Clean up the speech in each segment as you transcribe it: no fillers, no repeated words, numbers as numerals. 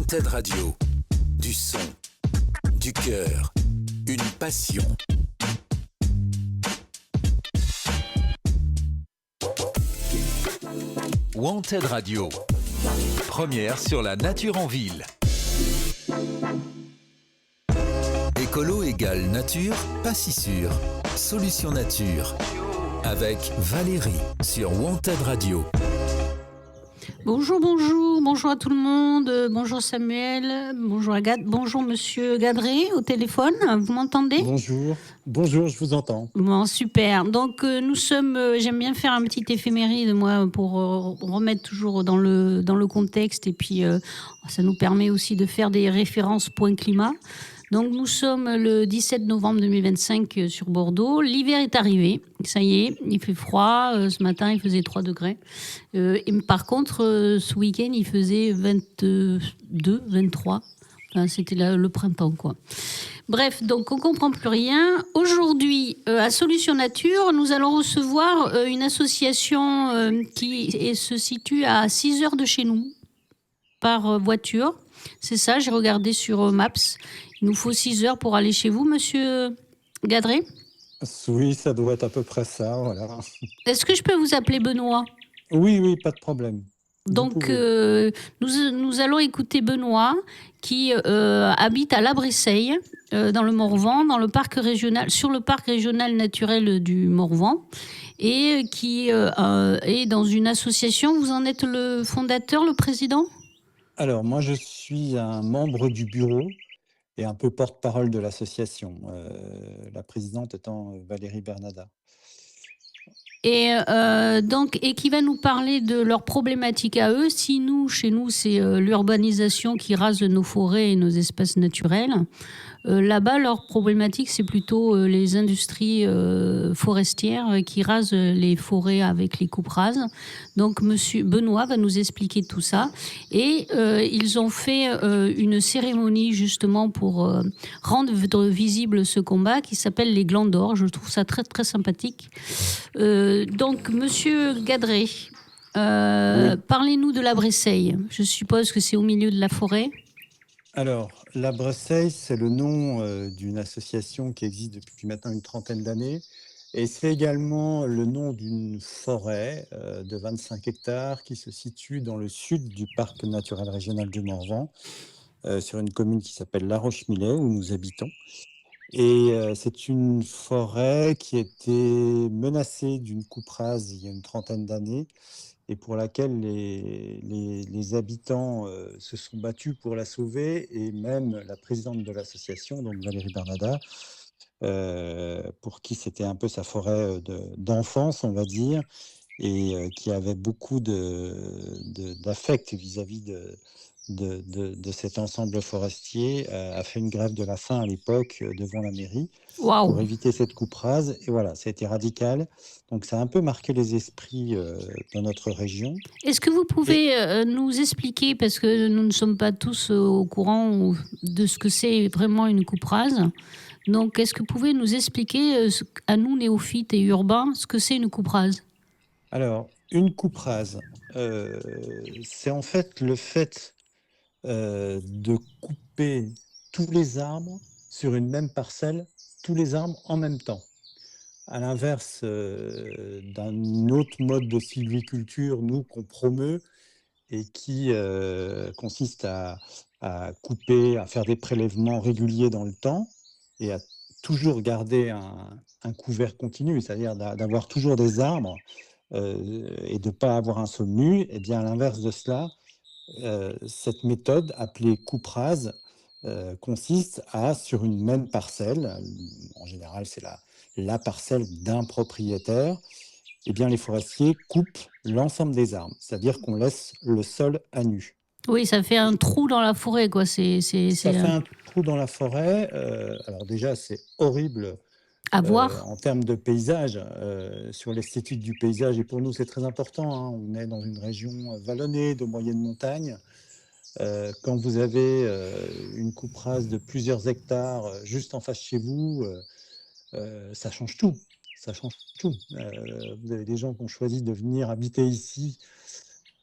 Wanted Radio, du son, du cœur, une passion. Wanted Radio, première sur la nature en ville. Écolo égale nature, pas si sûr. Solution nature, avec Valérie sur Wanted Radio. Bonjour à tout le monde, bonjour Samuel, bonjour Agathe, bonjour Monsieur Gadré au téléphone, vous m'entendez ? Bonjour, je vous entends. Bon, super, donc nous sommes, j'aime bien faire un petit éphéméride moi pour remettre toujours dans le contexte et puis ça nous permet aussi de faire des références point climat. Donc nous sommes le 17 novembre 2025 sur Bordeaux. L'hiver est arrivé, ça y est, il fait froid. Ce matin, il faisait 3 degrés. Et par contre, ce week-end, il faisait 22, 23. Enfin, c'était le printemps, quoi. Bref, donc on ne comprend plus rien. Aujourd'hui, à Solution Nature, nous allons recevoir une association qui se situe à 6 heures de chez nous, par voiture. C'est ça, j'ai regardé sur Maps. Il nous faut 6 heures pour aller chez vous, monsieur Gadré ? Oui, ça doit être à peu près ça, voilà. Est-ce que je peux vous appeler Benoît ? Oui, pas de problème. Donc, nous allons écouter Benoît qui habite à La Bresseille, dans le Morvan, sur le parc régional naturel du Morvan, et qui est dans une association. Vous en êtes le fondateur, le président ? Alors, moi, je suis un membre du bureau et un peu porte-parole de l'association, la présidente étant Valérie Bernada. Et qui va nous parler de leurs problématiques à eux. Chez nous, c'est l'urbanisation qui rase nos forêts et nos espaces naturels. Là-bas, leur problématique, c'est plutôt les industries forestières qui rasent les forêts avec les coupes rases. Donc, monsieur Benoît va nous expliquer tout ça. Et ils ont fait une cérémonie justement pour rendre visible ce combat qui s'appelle les Glands d'Or. Je trouve ça très, très sympathique. Donc, monsieur Gadré, oui. Parlez-nous de la Bresseille. Je suppose que c'est au milieu de la forêt. Alors, la Bresseille, c'est le nom d'une association qui existe depuis maintenant une trentaine d'années. Et c'est également le nom d'une forêt de 25 hectares qui se situe dans le sud du parc naturel régional du Morvan, sur une commune qui s'appelle La Roche-Millet, où nous habitons. Et c'est une forêt qui était menacée d'une coupe rase il y a une trentaine d'années et pour laquelle les habitants se sont battus pour la sauver, et même la présidente de l'association, donc Valérie Bernada, pour qui c'était un peu sa forêt d'enfance, on va dire, et qui avait beaucoup d'affect vis-à-vis de cet ensemble forestier, a fait une grève de la faim à l'époque devant la mairie. Wow. Pour éviter cette coupe rase. Et voilà, ça a été radical. Donc ça a un peu marqué les esprits dans notre région. Est-ce que vous pouvez nous expliquer, parce que nous ne sommes pas tous au courant de ce que c'est vraiment une coupe rase. Donc est-ce que vous pouvez nous expliquer à nous néophytes et urbains ce que c'est une coupe rase ? Alors, une coupe rase, c'est en fait le fait de couper tous les arbres sur une même parcelle, tous les arbres en même temps. À l'inverse d'un autre mode de sylviculture, nous, qu'on promeut et qui consiste à couper, à faire des prélèvements réguliers dans le temps et à toujours garder un couvert continu, c'est-à-dire d'avoir toujours des arbres et de ne pas avoir un sol nu. Et bien à l'inverse de cela, cette méthode appelée coupe rase consiste à, sur une même parcelle, en général c'est la parcelle d'un propriétaire, et bien les forestiers coupent l'ensemble des arbres, c'est-à-dire qu'on laisse le sol à nu. Oui, ça fait un trou dans la forêt, quoi. Ça fait un trou dans la forêt. Alors déjà, c'est horrible à voir. En termes de paysage, sur l'esthétique du paysage, et pour nous c'est très important, hein. On est dans une région vallonnée, de moyenne montagne. Quand vous avez une coupe rase de plusieurs hectares juste en face chez vous, ça change tout. Ça change tout. Vous avez des gens qui ont choisi de venir habiter ici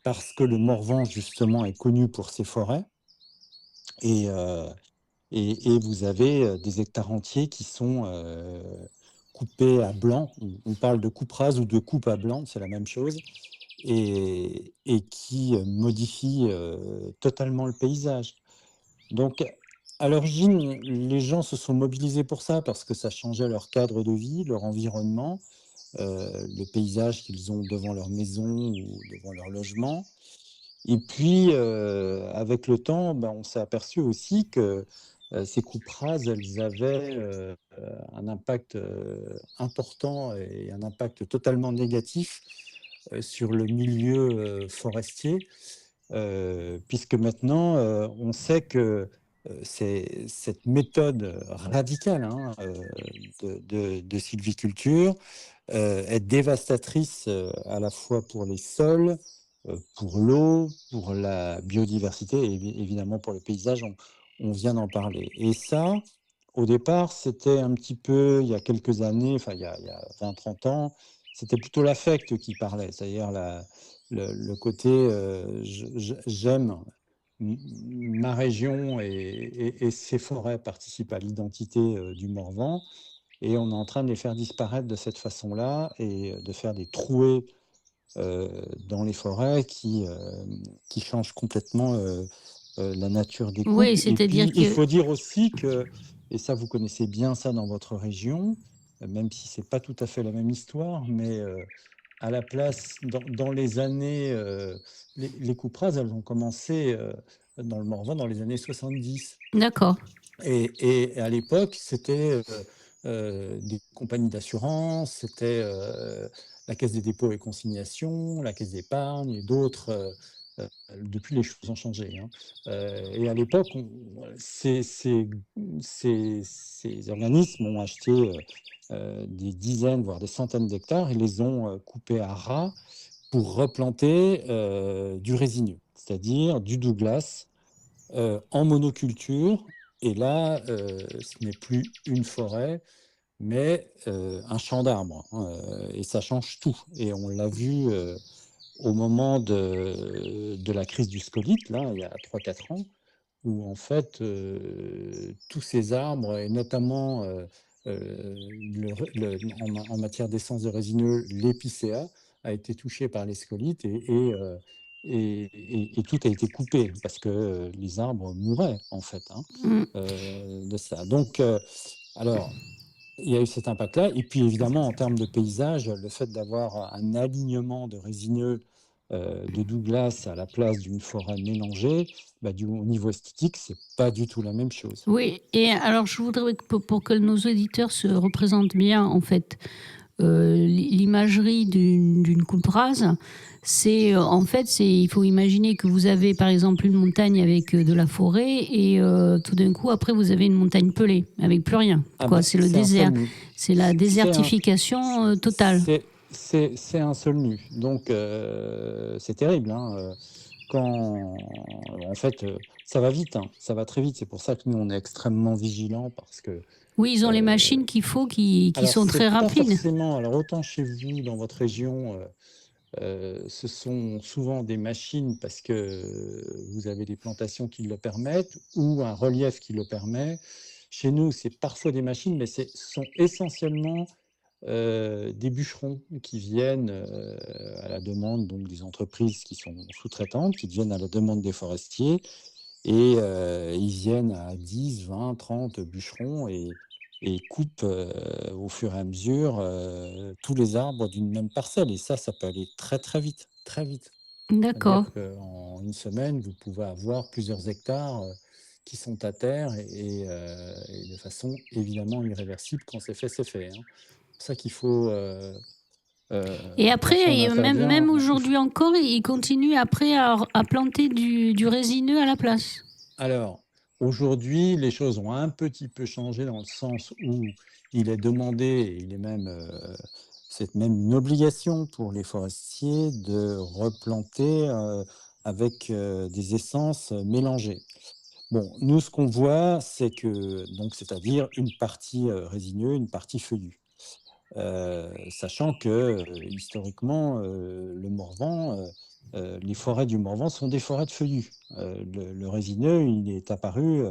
parce que le Morvan, justement, est connu pour ses forêts. Et, et vous avez des hectares entiers qui sont coupés à blanc. On parle de coupe rase ou de coupe à blanc, c'est la même chose, et qui modifient totalement le paysage. Donc, à l'origine, les gens se sont mobilisés pour ça parce que ça changeait leur cadre de vie, leur environnement, le paysage qu'ils ont devant leur maison ou devant leur logement. Et puis, avec le temps, ben, on s'est aperçu aussi que ces coupes rases, elles avaient un impact important et un impact totalement négatif sur le milieu forestier, puisque maintenant, on sait que cette méthode radicale hein, de sylviculture est dévastatrice à la fois pour les sols, pour l'eau, pour la biodiversité et évidemment pour le paysage, on vient d'en parler. Et ça, au départ, c'était un petit peu, il y a quelques années, enfin il y a 20-30 ans, c'était plutôt l'affect qui parlait, c'est-à-dire le côté j'aime ma région et ses forêts participent à l'identité du Morvan. Et on est en train de les faire disparaître de cette façon-là et de faire des trouées dans les forêts qui changent complètement la nature des Oui, coupes. Et c'est-à-dire puis, il que faut dire aussi que, et ça vous connaissez bien ça dans votre région, même si c'est pas tout à fait la même histoire, mais à la place, dans les années, les coupes rases, elles ont commencé dans le Morvan dans les années 70. d'accord. Et à l'époque, c'était des compagnies d'assurance, c'était la Caisse des dépôts et consignations, la Caisse d'épargne et d'autres. Depuis, les choses ont changé. Hein. Et à l'époque, ces organismes ont acheté des dizaines, voire des centaines d'hectares et les ont coupés à ras pour replanter du résineux, c'est-à-dire du Douglas en monoculture. Et là, ce n'est plus une forêt, mais un champ d'arbres. Hein, et ça change tout. Et on l'a vu au moment de la crise du scolyte, là, il y a 3-4 ans, où en fait, tous ces arbres, et notamment en matière d'essence de résineux, l'épicéa, a été touché par les scolytes et tout a été coupé parce que les arbres mouraient en fait hein, Mm. de ça. Donc, alors, il y a eu cet impact-là. Et puis évidemment, en termes de paysage, le fait d'avoir un alignement de résineux de Douglas à la place d'une forêt mélangée, bah, au niveau esthétique, c'est pas du tout la même chose. Oui, et alors je voudrais que pour que nos auditeurs se représentent bien, en fait, l'imagerie d'une coupe rase, c'est en fait, il faut imaginer que vous avez par exemple une montagne avec de la forêt et tout d'un coup, après, vous avez une montagne pelée avec plus rien. Ah Quoi, bah, c'est le c'est un sol désert, nu. c'est la C'est un, désertification totale. c'est un sol nu. Donc, c'est terrible. Hein, en fait, ça va vite, hein, ça va très vite. C'est pour ça que nous, on est extrêmement vigilants parce que Oui, ils ont les euh, machines qu'il faut, qui alors, sont très c'est pas rapides. forcément. Alors, autant chez vous, dans votre région, ce sont souvent des machines parce que vous avez des plantations qui le permettent ou un relief qui le permet. Chez nous, c'est parfois des machines, mais ce sont essentiellement des bûcherons qui viennent à la demande donc, des entreprises qui sont sous-traitantes, qui viennent à la demande des forestiers et ils viennent à 10, 20, 30 bûcherons et coupent au fur et à mesure tous les arbres d'une même parcelle. Et ça peut aller très très vite, très vite. D'accord. C'est-à-dire qu'en une semaine, vous pouvez avoir plusieurs hectares qui sont à terre et de façon évidemment irréversible. Quand c'est fait, c'est fait. Hein. C'est pour ça qu'il faut, Et quand on après, intervient, même aujourd'hui encore, ils continuent après à planter du résineux à la place. Alors, aujourd'hui, les choses ont un petit peu changé dans le sens où il est demandé, et il est même, c'est même une obligation pour les forestiers de replanter avec des essences mélangées. Bon, nous, ce qu'on voit, c'est que, donc, c'est-à-dire une partie résineux, une partie feuillue. Sachant que historiquement, le Morvan les forêts du Morvan sont des forêts de feuillus. Le résineux, il est apparu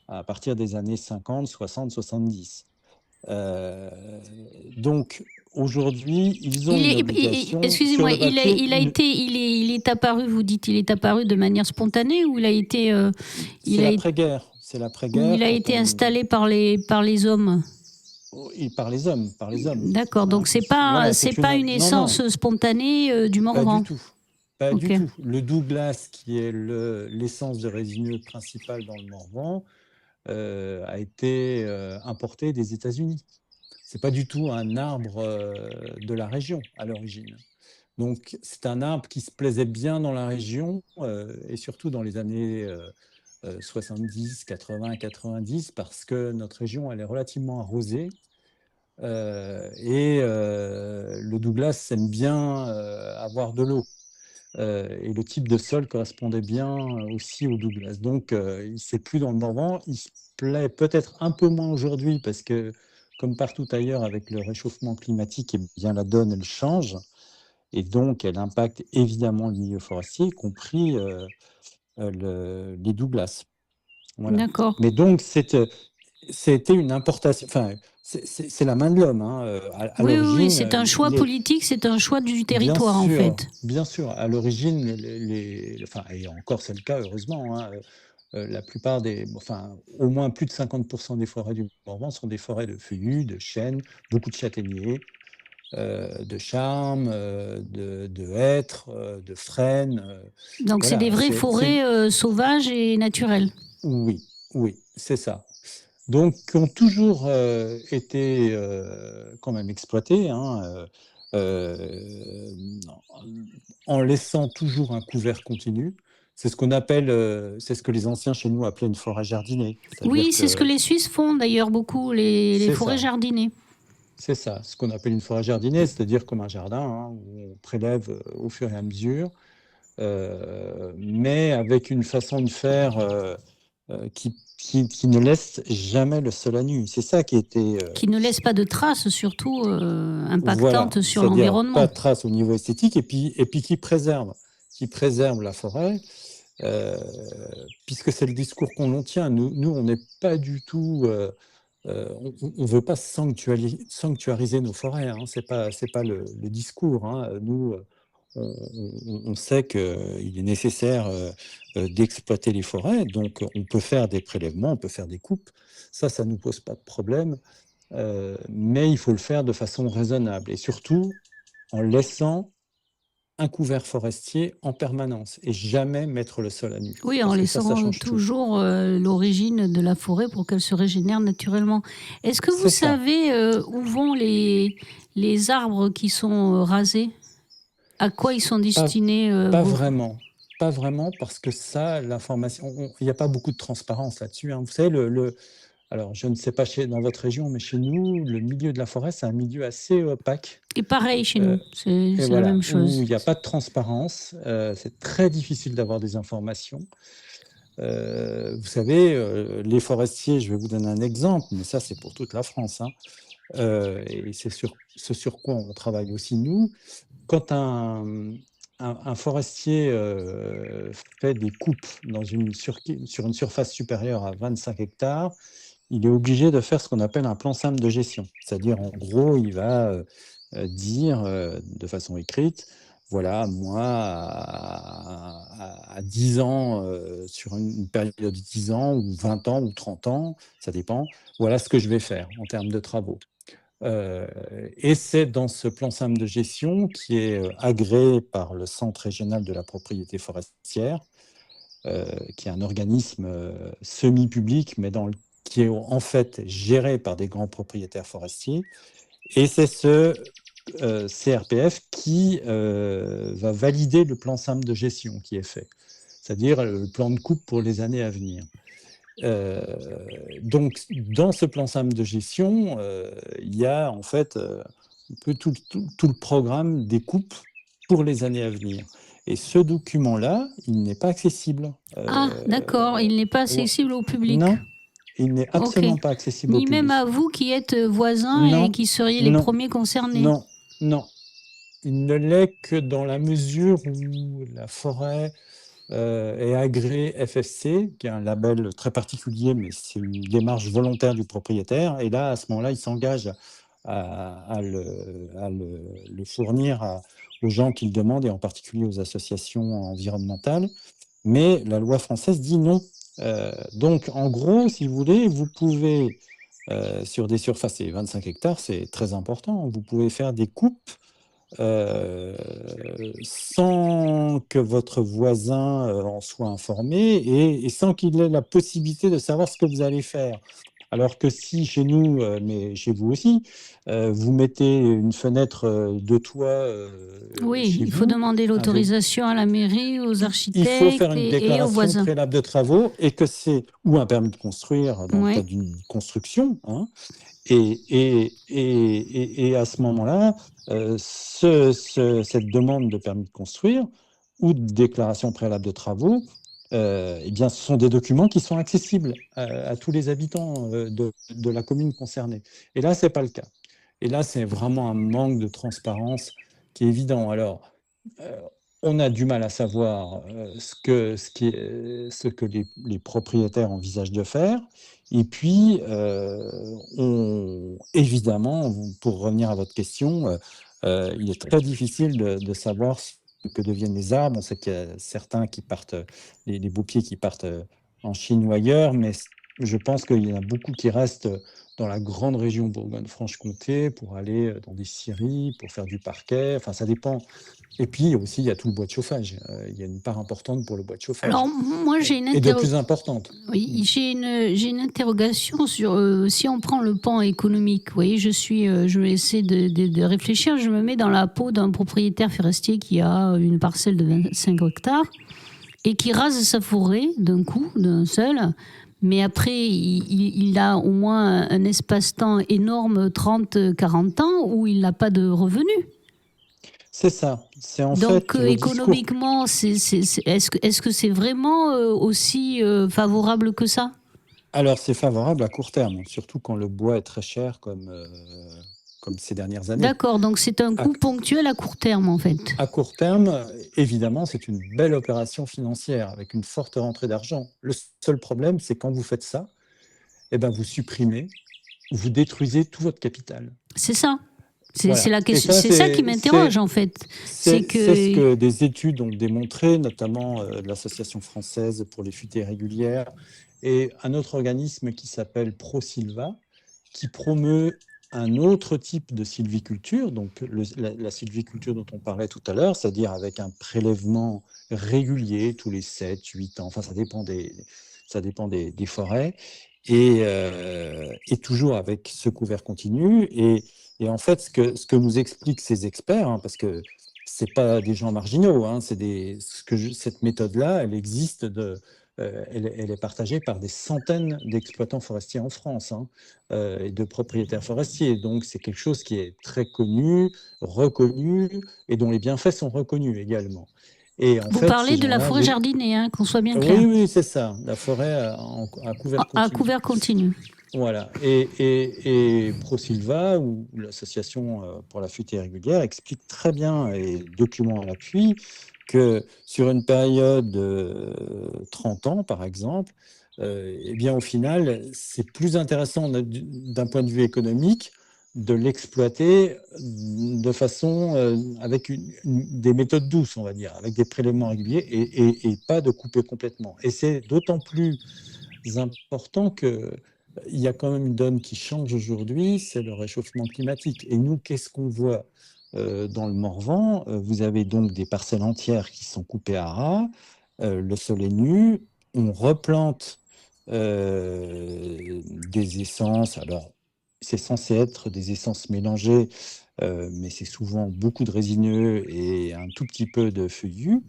à partir des années 50, 60, 70. Euh, donc, aujourd'hui, ils ont Il une est, obligation sur excusez-moi, le papier. il est apparu, vous dites, il est apparu de manière spontanée ou il C'est a, l'après-guerre. C'est ou il l'après-guerre a quand été on... installé par les hommes? Par les hommes, par les hommes. D'accord, Hein. donc Voilà, c'est c'est pas une... une Non, non, essence spontanée du pas du Morvan. tout. Pas Ok. du tout. Le Douglas, qui est l'essence de résineux principale dans le Morvan, a été importé des États-Unis. C'est pas du tout un arbre de la région à l'origine. Donc, c'est un arbre qui se plaisait bien dans la région et surtout dans les années 70, 80, 90, parce que notre région, elle est relativement arrosée. Le Douglas aime bien avoir de l'eau. Et le type de sol correspondait bien aussi au Douglas. Donc, il ne s'est plus dans le Morvan. Il se plaît peut-être un peu moins aujourd'hui parce que, comme partout ailleurs, avec le réchauffement climatique, eh bien, la donne, elle change. Et donc, elle impacte évidemment le milieu forestier, y compris les Douglas. Voilà. D'accord. Mais donc, c'était une importation. Enfin, c'est la main de l'homme. Hein. À Oui, oui, oui, l'origine, c'est un choix politique, c'est un choix du territoire en fait. bien sûr. À l'origine, enfin, et encore c'est le cas, heureusement. Hein, la plupart enfin, au moins plus de 50% des forêts du Morvan sont des forêts de feuillus, de chênes, beaucoup de châtaigniers, de charmes, de hêtres, de frênes. Donc c'est des Voilà, vraies forêts sauvages et naturelles. oui, oui, c'est ça. Donc, qui ont toujours été quand même exploités, hein, en laissant toujours un couvert continu. C'est ce qu'on appelle, c'est ce que les anciens chez nous appelaient une forêt jardinée. C'est-à-dire Oui, c'est ce que que les Suisses font d'ailleurs beaucoup, les c'est forêts ça, jardinées. c'est ça, ce qu'on appelle une forêt jardinée, c'est-à-dire comme un jardin hein, où on prélève au fur et à mesure, mais avec une façon de faire qui ne laisse jamais le sol à nu. C'est ça qui était... Qui ne laissent pas de traces, surtout voilà, impactantes sur c'est-à-dire pas l'environnement. de traces au niveau esthétique et puis qui préserve la forêt, euh, puisque c'est le discours qu'on en tient. Nous on n'est pas du tout... on ne veut pas sanctuariser nos forêts, hein, c'est pas le discours. Hein. Nous, on sait qu'il est nécessaire d'exploiter les forêts, donc on peut faire des prélèvements, on peut faire des coupes, ça ne nous pose pas de problème, mais il faut le faire de façon raisonnable et surtout en laissant un couvert forestier en permanence et jamais mettre le sol à nu, Oui, en parce que ça laissant change tout. toujours l'origine de la forêt pour qu'elle se régénère naturellement. Est-ce que vous C'est ça. savez où vont les arbres qui sont rasés? À quoi ils sont Pas, destinés pas vraiment. Pas vraiment, parce que ça, l'information, il n'y a pas beaucoup de transparence là-dessus. Hein. Vous savez, alors je ne sais pas dans votre région, mais chez nous, le milieu de la forêt, c'est un milieu assez opaque. Et pareil chez Euh, nous, c'est et la voilà, même où chose. il n'y a pas de transparence. C'est très difficile d'avoir des informations. Vous savez, les forestiers, je vais vous donner un exemple, mais ça, c'est pour toute la France. Hein. Et c'est ce sur quoi on travaille aussi, nous. Quand un forestier fait des coupes sur une surface supérieure à 25 hectares, il est obligé de faire ce qu'on appelle un plan simple de gestion. C'est-à-dire, en gros, il va dire de façon écrite, voilà, moi, à 10 ans, sur une période de 10 ans, ou 20 ans, ou 30 ans, ça dépend, voilà ce que je vais faire en termes de travaux. Et c'est dans ce plan simple de gestion qui est agréé par le Centre régional de la propriété forestière, qui est un organisme semi-public, mais qui est en fait géré par des grands propriétaires forestiers. Et c'est ce CRPF qui va valider le plan simple de gestion qui est fait, c'est-à-dire le plan de coupe pour les années à venir. Donc, dans ce plan simple de gestion, il y a en fait un peu tout le programme des coupes pour les années à venir. Et ce document-là, il n'est pas accessible. Ah, d'accord, il n'est pas Ouais. accessible au public. Non, il n'est Ok. absolument pas accessible au Ni même à public. vous qui êtes voisins et Non, qui seriez les non, premiers concernés. non, non. il ne l'est que dans la mesure où la forêt est agréée FSC, qui est un label très particulier, mais c'est une démarche volontaire du propriétaire. Et là, à ce moment-là, il s'engage à le fournir aux gens qui le demandent, et en particulier aux associations environnementales. Mais la loi française dit non. Donc, en gros, si vous voulez, vous pouvez, sur des surfaces, et 25 hectares, c'est très important, vous pouvez faire des coupes euh, sans que votre voisin en soit informé et sans qu'il ait la possibilité de savoir ce que vous allez faire. Alors que si chez nous, mais chez vous aussi, vous mettez une fenêtre de toit Oui, chez il faut vous, demander avec l'autorisation à la mairie, aux il faut faire architectes une et aux déclaration voisins. préalable de travaux et que c'est ou un permis de construire dans le Oui. cas d'une construction, hein, et à ce moment-là, cette demande de permis de construire ou de déclaration préalable de travaux, eh bien, ce sont des documents qui sont accessibles à tous les habitants de la commune concernée. Et là, ce n'est pas le cas. Et là, c'est vraiment un manque de transparence qui est évident. Alors, euh, on a du mal à savoir ce que les propriétaires envisagent de faire. Et puis, évidemment, pour revenir à votre question, il est très difficile de savoir ce que deviennent les arbres. On sait qu'il y a certains qui partent, les beaux pieds qui partent en Chine ou ailleurs, mais je pense qu'il y en a beaucoup qui restent dans la grande région Bourgogne-Franche-Comté pour aller dans des scieries, pour faire du parquet. Enfin, ça dépend. Et puis aussi, il y a tout le bois de chauffage. Il y a une part importante pour le bois de chauffage. Alors, moi, Et de plus importante. Oui, j'ai une interrogation sur si on prend le pan économique. Vous voyez, je vais essayer de réfléchir. Je me mets dans la peau d'un propriétaire forestier qui a une parcelle de 25 hectares et qui rase sa forêt d'un coup, d'un seul. Mais après, il a au moins un espace-temps énorme, 30, 40 ans, où il n'a pas de revenus. C'est ça. C'est en Donc, fait le discours. économiquement, est-ce que c'est vraiment aussi favorable que ça? Alors, c'est favorable à court terme, surtout quand le bois est très cher, comme ces dernières années. D'accord, donc c'est un À, coût ponctuel à court terme en fait. à court terme, évidemment, c'est une belle opération financière avec une forte rentrée d'argent. Le seul problème, c'est quand vous faites ça, eh ben, vous supprimez, vous détruisez tout votre capital. C'est ça. C'est Voilà. la Et question, ça, c'est ça qui m'interroge en fait. C'est c'est ce que que des études ont démontré, notamment l'Association française pour les fuites irrégulières et un autre organisme qui s'appelle ProSilva, qui promeut un autre type de sylviculture, donc la sylviculture dont on parlait tout à l'heure, c'est-à-dire avec un prélèvement régulier tous les 7, 8 ans, enfin ça dépend des forêts, et toujours avec ce couvert continu. Et en fait, ce que nous expliquent ces experts, hein, parce que c'est pas des gens marginaux, hein, cette méthode-là, elle existe elle est partagée par des centaines d'exploitants forestiers en France, hein, et de propriétaires forestiers. Donc, c'est quelque chose qui est très connu, reconnu, et dont les bienfaits sont reconnus également. Et en vous fait, parlez ces de la gens-là, forêt jardinée, hein, qu'on soit bien clair, oui, oui, c'est ça, la forêt à couvert à continu. couvert continu. Voilà. Et ProSilva, ou l'association pour la fuite irrégulière, explique très bien, et document à l'appui, que sur une période de 30 ans, par exemple, eh bien, au final, c'est plus intéressant d'un point de vue économique de l'exploiter de façon avec des méthodes douces, on va dire, avec des prélèvements réguliers et pas de couper complètement. Et c'est d'autant plus important que il y a quand même une donne qui change aujourd'hui, c'est le réchauffement climatique. Et nous, qu'est-ce qu'on voit dans le Morvan? Vous avez donc des parcelles entières qui sont coupées à ras, le sol est nu, on replante des essences. Alors, c'est censé être des essences mélangées, mais c'est souvent beaucoup de résineux et un tout petit peu de feuillus.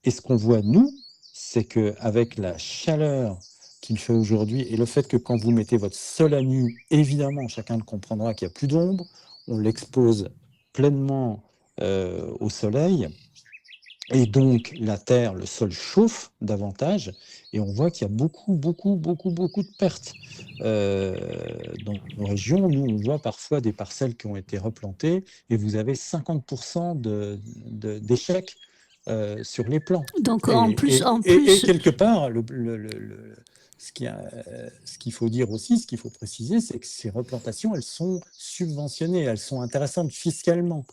Et ce qu'on voit, nous, c'est qu'avec la chaleur qu'il fait aujourd'hui et le fait que quand vous mettez votre sol à nu, évidemment, chacun le comprendra qu'il n'y a plus d'ombre, on l'expose pleinement au soleil, Et donc, la terre, le sol chauffe davantage, et on voit qu'il y a beaucoup, beaucoup, beaucoup, beaucoup de pertes. Euh, dans nos régions, nous, on voit parfois des parcelles qui ont été replantées, et vous avez 50% d'échecs sur les plants. Donc en Et plus, quelque part, ce qu'il faut dire aussi, ce qu'il faut préciser, c'est que ces replantations, elles sont subventionnées, elles sont intéressantes fiscalement.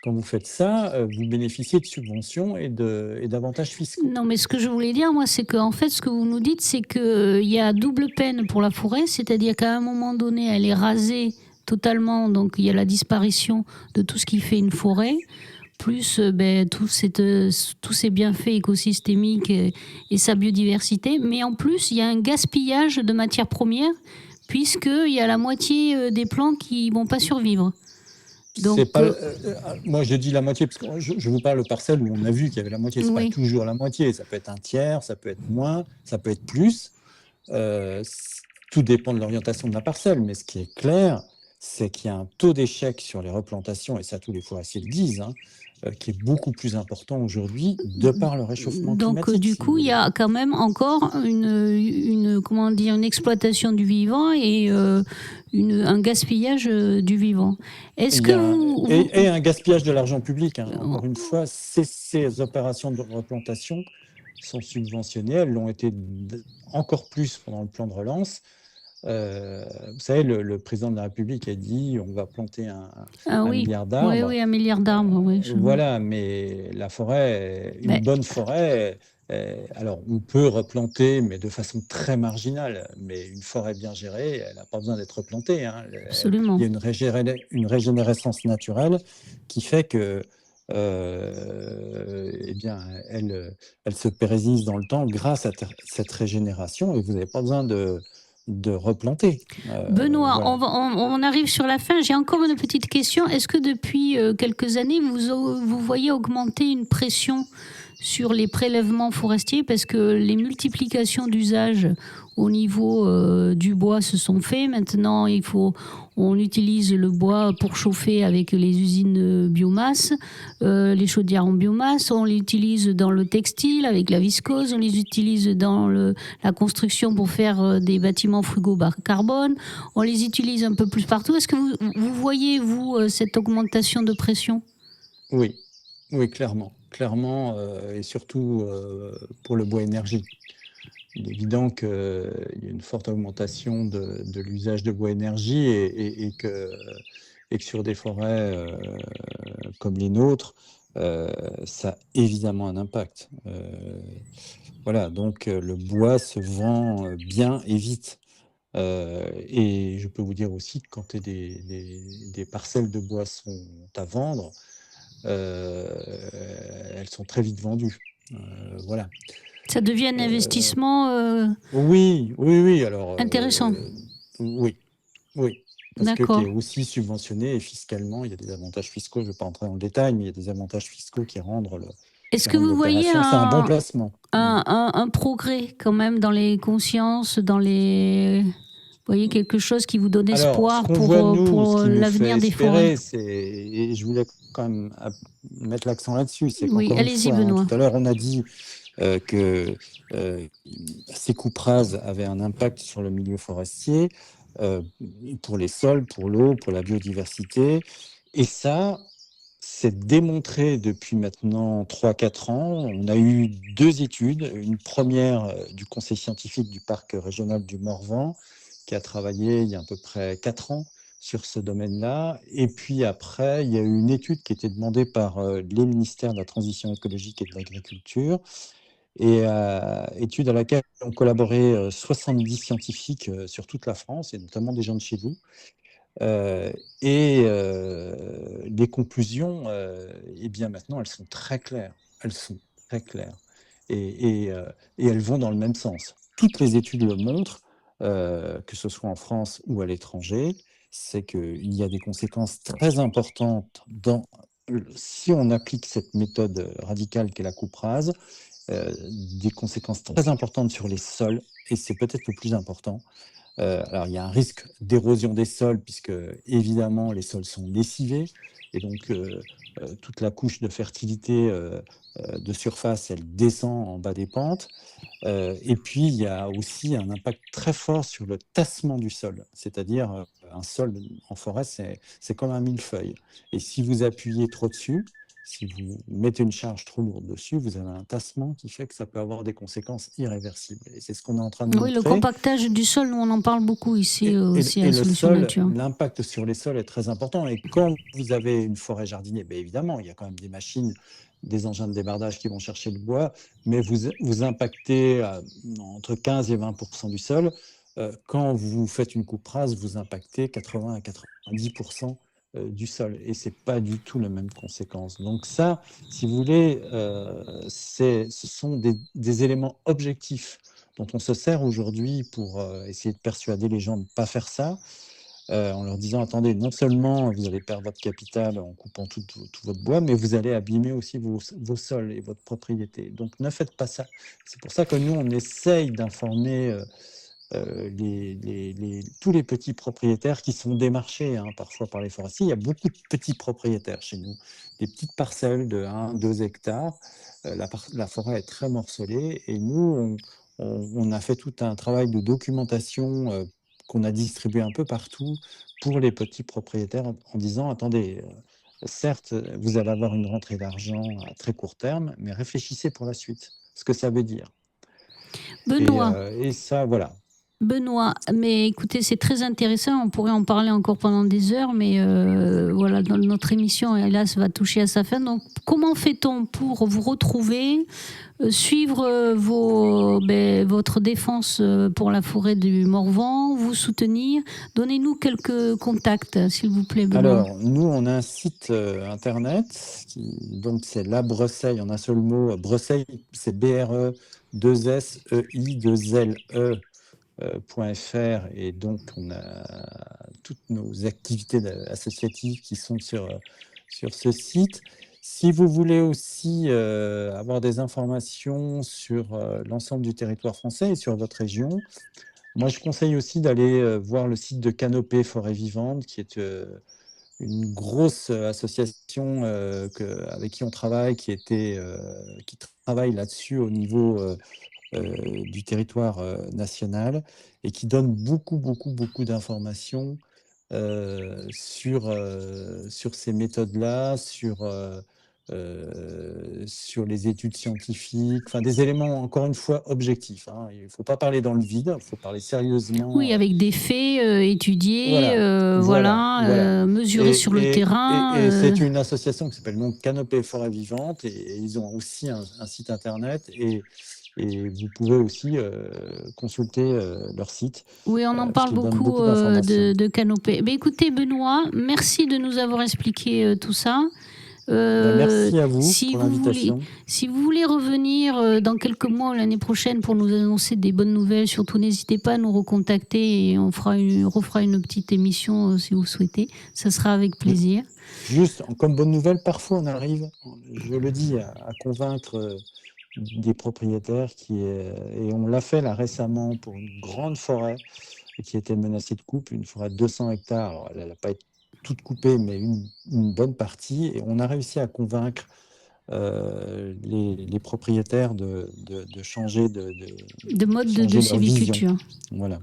Quand vous faites ça, vous bénéficiez de subventions et d'avantages fiscaux. non, mais ce que je voulais dire, moi, c'est qu'en fait, ce que vous nous dites, c'est qu'il y a double peine pour la forêt, c'est-à-dire qu'à un moment donné, elle est rasée totalement, donc il y a la disparition de tout ce qui fait une forêt, plus tous ces bienfaits écosystémiques et sa biodiversité, mais en plus, il y a un gaspillage de matières premières, puisqu'il y a la moitié des plants qui ne vont pas survivre. C'est Donc, pas, moi, je dis la moitié, parce que je vous parle de parcelles où on a vu qu'il y avait la moitié. C'est pas oui. toujours la moitié. Ça peut être un tiers, ça peut être moins, ça peut être plus. Tout dépend de l'orientation de la parcelle. Mais ce qui est clair, c'est qu'il y a un taux d'échec sur les replantations, et ça, tous les forestiers le disent, hein, qui est beaucoup plus important aujourd'hui de par le réchauffement Donc, climatique. du coup, il y a quand même encore comment dire, une exploitation du vivant et un gaspillage du vivant. Est-ce que Et un gaspillage de l'argent public. Hein. Encore une fois, ces opérations de replantation sont subventionnées. Elles l'ont été encore plus pendant le plan de relance. Vous savez, le président de la République a dit on va planter un oui, milliard d'arbres. oui, 1 milliard d'arbres. Oui, Voilà, mais la forêt, une bonne forêt, alors on peut replanter, mais de façon très marginale. Mais une forêt bien gérée, elle n'a pas besoin d'être replantée. Hein. Absolument. Il y a une régénérescence naturelle qui fait que eh bien, elle se pérennise dans le temps grâce à cette régénération, et vous n'avez pas besoin de replanter. Benoît, Voilà. on arrive sur la fin. J'ai encore une petite question. Est-ce que depuis quelques années, vous voyez augmenter une pression sur les prélèvements forestiers, parce que les multiplications d'usages au niveau du bois se sont faits. Maintenant, on utilise le bois pour chauffer avec les usines biomasse, les chaudières en biomasse, on l'utilise dans le textile avec la viscose, on les utilise dans la construction pour faire des bâtiments frugaux bas carbone, on les utilise un peu plus partout. Est-ce que vous voyez, cette augmentation de pression ? Oui, oui, clairement. Clairement, et surtout pour le bois énergie. Il est évident qu'il y a une forte augmentation de l'usage de bois énergie, et que sur des forêts comme les nôtres, ça a évidemment un impact. Voilà, donc le bois se vend bien et vite. Et je peux vous dire aussi que quand des parcelles de bois sont à vendre, elles sont très vite vendues. Voilà. Ça devient un investissement Oui. Alors, intéressant. oui. Parce que qui D'accord. est aussi subventionné, et fiscalement, il y a des avantages fiscaux. Je ne vais pas entrer dans le détail, mais il y a des avantages fiscaux qui rendent Est-ce que vous voyez l'opération. C'est un bon placement. un progrès quand même dans les consciences, vous voyez quelque chose qui vous donne espoir pour l'avenir des forêts ? Et je voulais quand même mettre l'accent là-dessus, c'est Oui, qu'encore une allez-y, fois, Benoît. tout à l'heure, on a dit que ces coupes rases avaient un impact sur le milieu forestier, pour les sols, pour l'eau, pour la biodiversité. Et ça, c'est démontré depuis maintenant 3-4 ans. On a eu 2 études. Une première du conseil scientifique du parc régional du Morvan, qui a travaillé il y a à peu près 4 ans sur ce domaine-là. Et puis après, il y a eu une étude qui était demandée par les ministères de la Transition écologique et de l'Agriculture, et étude à laquelle ont collaboré 70 scientifiques sur toute la France, et notamment des gens de chez vous. Les conclusions, eh bien maintenant, elles sont très claires. Elles sont très claires. Et elles vont dans le même sens. Toutes les études le montrent, que ce soit en France ou à l'étranger, c'est qu'il y a des conséquences très importantes si on applique cette méthode radicale qu'est la coupe rase, des conséquences très importantes sur les sols, et c'est peut-être le plus important. Alors, il y a un risque d'érosion des sols, puisque évidemment les sols sont lessivés, et donc toute la couche de fertilité de surface, elle descend en bas des pentes. Et puis, il y a aussi un impact très fort sur le tassement du sol. C'est-à-dire, un sol en forêt, c'est comme un millefeuille. Et si vous appuyez trop dessus, si vous mettez une charge trop lourde dessus, vous avez un tassement qui fait que ça peut avoir des conséquences irréversibles. Et c'est ce qu'on est en train de Oui, le montrer. compactage du sol, nous on en parle beaucoup ici aussi à le Solutions sol, Nature. l'impact sur les sols est très important. Et quand vous avez une forêt jardinière, bien évidemment, il y a quand même des machines, des engins de débardage qui vont chercher le bois, mais vous impactez entre 15 et 20% du sol. Quand vous faites une coupe rase, vous impactez 80 à 90% du sol. Et ce n'est pas du tout la même conséquence. Donc ça, si vous voulez, ce sont des éléments objectifs dont on se sert aujourd'hui pour essayer de persuader les gens de ne pas faire ça, en leur disant, attendez, non seulement vous allez perdre votre capital en coupant tout votre bois, mais vous allez abîmer aussi vos sols et votre propriété. Donc ne faites pas ça. C'est pour ça que nous, on essaye d'informer tous les petits propriétaires qui sont démarchés parfois par les forestiers. Il y a beaucoup de petits propriétaires chez nous, des petites parcelles de 1-2 hectares. La forêt est très morcelée et nous, on a fait tout un travail de documentation qu'on a distribué un peu partout pour les petits propriétaires en disant, attendez, certes, vous allez avoir une rentrée d'argent à très court terme, mais réfléchissez pour la suite, ce que ça veut dire. Benoît. Et ça, voilà. Benoît, mais écoutez, c'est très intéressant, on pourrait en parler encore pendant des heures, mais voilà, notre émission, hélas, va toucher à sa fin. Donc, comment fait-on pour vous retrouver, suivre votre défense pour la forêt du Morvan, vous soutenir? Donnez-nous quelques contacts, s'il vous plaît, Benoît. Alors, nous, on a un site internet, donc c'est La Bresseille, en un seul mot. Bresseille, c'est BRE2SEI2LE.fr, et donc on a toutes nos activités associatives qui sont sur ce site. Si vous voulez aussi avoir des informations sur l'ensemble du territoire français et sur votre région, moi je conseille aussi d'aller voir le site de Canopée Forêt Vivante, qui est une grosse association avec qui on travaille, qui travaille là-dessus au niveau du territoire national, et qui donne beaucoup d'informations sur ces méthodes-là, sur les études scientifiques, enfin des éléments, encore une fois, objectifs. Il ne faut pas parler dans le vide, il faut parler sérieusement. Oui, avec des faits étudiés, voilà. mesurés sur le terrain. Et c'est une association qui s'appelle donc Canopée Forêt Vivante, et ils ont aussi un site internet, et vous pouvez aussi consulter leur site. Oui, on en parle beaucoup de Canopée. Écoutez, Benoît, merci de nous avoir expliqué tout ça. Merci à vous pour l'invitation. Si vous voulez revenir dans quelques mois ou l'année prochaine pour nous annoncer des bonnes nouvelles, surtout n'hésitez pas à nous recontacter, et on refera une petite émission si vous souhaitez. Ça sera avec plaisir. Juste, comme bonne nouvelle, parfois on arrive, je le dis, à convaincre des propriétaires et on l'a fait là récemment pour une grande forêt qui était menacée de coupe, une forêt de 200 hectares. Alors, elle n'a pas été toute coupée, mais une bonne partie, et on a réussi à convaincre les propriétaires de changer de mode de sylviculture. Voilà.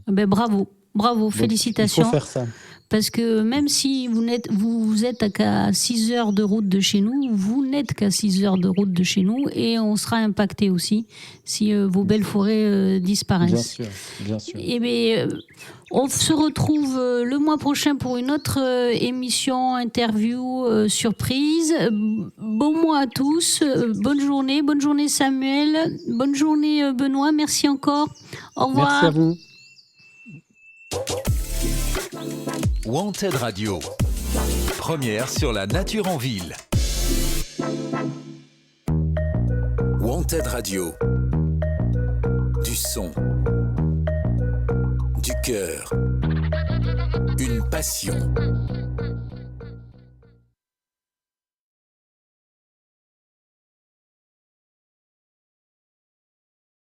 Bravo, félicitations. Il faut faire ça. Parce que même si vous êtes qu'à 6 heures de route de chez nous, vous n'êtes qu'à 6 heures de route de chez nous, et on sera impacté aussi si vos belles forêts disparaissent. Bien sûr. Et bien, on se retrouve le mois prochain pour une autre émission, interview, surprise. Bon mois à tous, bonne journée Samuel, bonne journée Benoît, merci encore. Au revoir. Merci à vous. Wanted Radio, première sur la nature en ville. Wanted Radio, du son, du cœur, une passion.